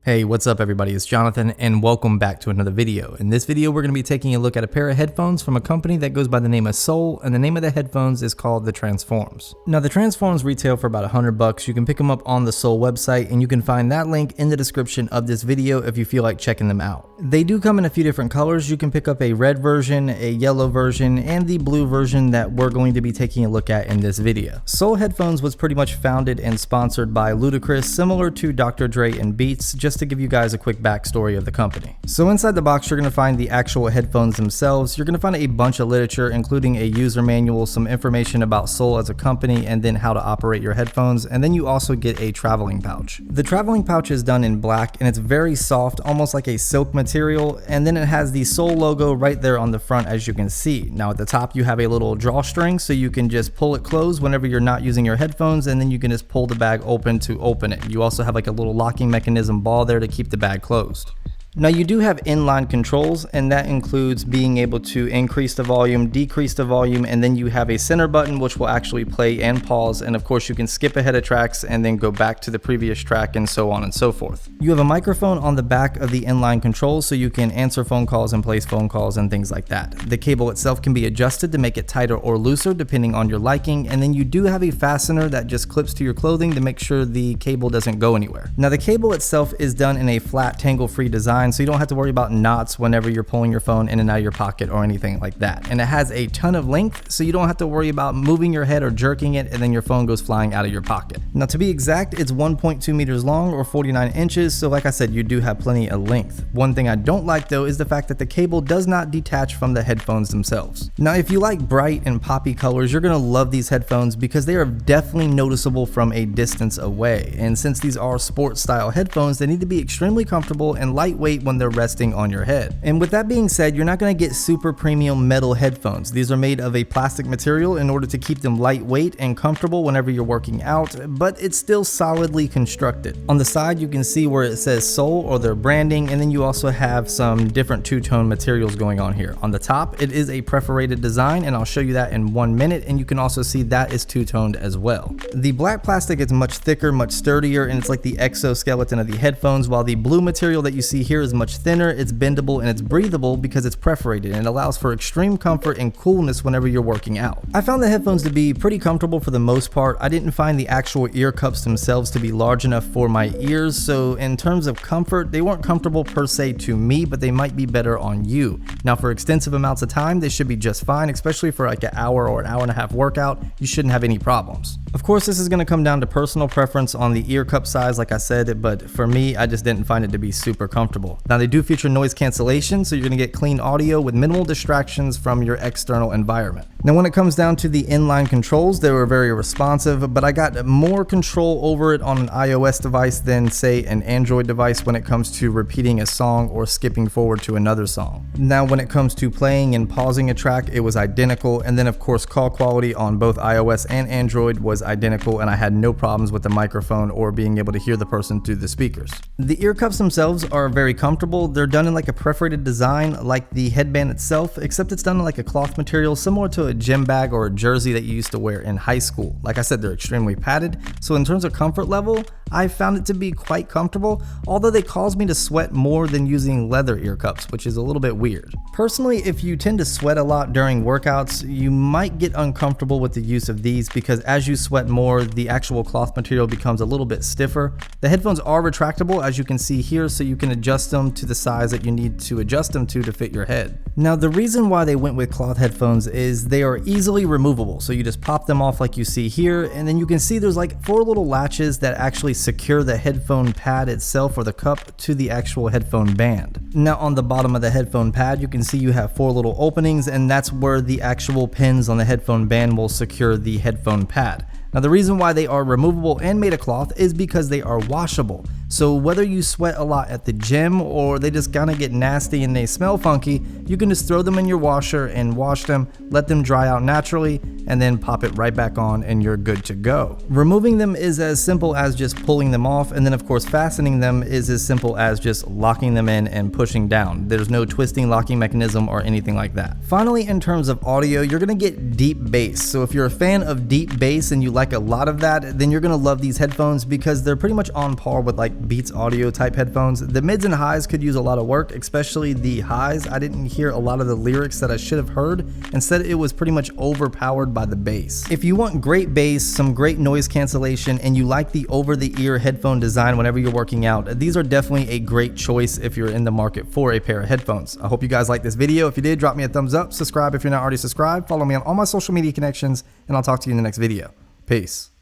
Hey, what's up everybody, it's Jonathan and welcome back to another video. In this video we're going to be taking a look at a pair of headphones from a company that goes by the name of Soul, and the name of the headphones is called the Transforms. Now the Transforms retail for about $100. You can pick them up on the Soul website and you can find that link in the description of this video if you feel like checking them out. They do come in a few different colors. You can pick up a red version, a yellow version, and the blue version that we're going to be taking a look at in this video. Soul Headphones was pretty much founded and sponsored by Ludacris, similar to Dr. Dre and Beats, just to give you guys a quick backstory of the company. So inside the box you're going to find the actual headphones themselves. You're going to find a bunch of literature including a user manual, some information about Soul as a company, and then how to operate your headphones, and then you also get a traveling pouch. The traveling pouch is done in black and it's very soft, almost like a silk material, and then it has the Soul logo right there on the front as you can see. Now at the top you have a little drawstring so you can just pull it closed whenever you're not using your headphones, and then you can just pull the bag open to open it. You also have like a little locking mechanism ball there to keep the bag closed. Now you do have inline controls, and that includes being able to increase the volume, decrease the volume, and then you have a center button which will actually play and pause, and of course you can skip ahead of tracks and then go back to the previous track and so on and so forth. You have a microphone on the back of the inline controls so you can answer phone calls and place phone calls and things like that. The cable itself can be adjusted to make it tighter or looser depending on your liking, and then you do have a fastener that just clips to your clothing to make sure the cable doesn't go anywhere. Now the cable itself is done in a flat tangle-free design, so you don't have to worry about knots whenever you're pulling your phone in and out of your pocket or anything like that. And it has a ton of length, so you don't have to worry about moving your head or jerking it and then your phone goes flying out of your pocket. Now to be exact, it's 1.2 meters long or 49 inches, so like I said, you do have plenty of length. One thing I don't like though is the fact that the cable does not detach from the headphones themselves. Now if you like bright and poppy colors, you're gonna love these headphones because they are definitely noticeable from a distance away. And since these are sports style headphones, they need to be extremely comfortable and lightweight when they're resting on your head. And with that being said, you're not going to get super premium metal headphones. These are made of a plastic material in order to keep them lightweight and comfortable whenever you're working out, but it's still solidly constructed. On the side you can see where it says Soul or their branding, and then you also have some different two-tone materials going on here. On the top it is a perforated design, and I'll show you that in 1 minute, and you can also see that is two-toned as well. The black plastic is much thicker, much sturdier, and it's like the exoskeleton of the headphones, while the blue material that you see here is much thinner, it's bendable, and it's breathable because it's perforated, and it allows for extreme comfort and coolness whenever you're working out. I found the headphones to be pretty comfortable for the most part. I didn't find the actual ear cups themselves to be large enough for my ears, so in terms of comfort, they weren't comfortable per se to me, but they might be better on you. Now for extensive amounts of time, they should be just fine, especially for like an hour or an hour and a half workout. You shouldn't have any problems. Of course, this is going to come down to personal preference on the ear cup size, like I said, but for me, I just didn't find it to be super comfortable. Now they do feature noise cancellation, so you're going to get clean audio with minimal distractions from your external environment. Now when it comes down to the inline controls, they were very responsive, but I got more control over it on an iOS device than say an Android device when it comes to repeating a song or skipping forward to another song. Now when it comes to playing and pausing a track, it was identical, and then of course call quality on both iOS and Android was identical, and I had no problems with the microphone or being able to hear the person through the speakers. The ear cups themselves are very comfortable. They're done in like a perforated design like the headband itself, except it's done in like a cloth material similar to a gym bag or a jersey that you used to wear in high school. Like I said, they're extremely padded, so in terms of comfort level, I found it to be quite comfortable, although they caused me to sweat more than using leather ear cups, which is a little bit weird. Personally, if you tend to sweat a lot during workouts, you might get uncomfortable with the use of these because as you sweat more, the actual cloth material becomes a little bit stiffer. The headphones are retractable, as you can see here, so you can adjust them to the size that you need to adjust them to fit your head. Now the reason why they went with cloth headphones is they are easily removable, so you just pop them off like you see here, and then you can see there's like 4 little latches that actually secure the headphone pad itself or the cup to the actual headphone band. Now on the bottom of the headphone pad you can see you have 4 little openings, and that's where the actual pins on the headphone band will secure the headphone pad. Now the reason why they are removable and made of cloth is because they are washable. So whether you sweat a lot at the gym or they just kind of get nasty and they smell funky, you can just throw them in your washer and wash them, let them dry out naturally, and then pop it right back on and you're good to go. Removing them is as simple as just pulling them off, and then of course fastening them is as simple as just locking them in and pushing down. There's no twisting locking mechanism or anything like that. Finally, in terms of audio, you're gonna get deep bass. So if you're a fan of deep bass and you like like a lot of that, then you're gonna love these headphones because they're pretty much on par with like Beats Audio type headphones. The mids and highs could use a lot of work, especially the highs. I didn't hear a lot of the lyrics that I should have heard. Instead, it was pretty much overpowered by the bass. If you want great bass, some great noise cancellation, and you like the over-the-ear headphone design whenever you're working out, these are definitely a great choice if you're in the market for a pair of headphones. I hope you guys liked this video. If you did, drop me a thumbs up, subscribe if you're not already subscribed, follow me on all my social media connections, and I'll talk to you in the next video. Peace.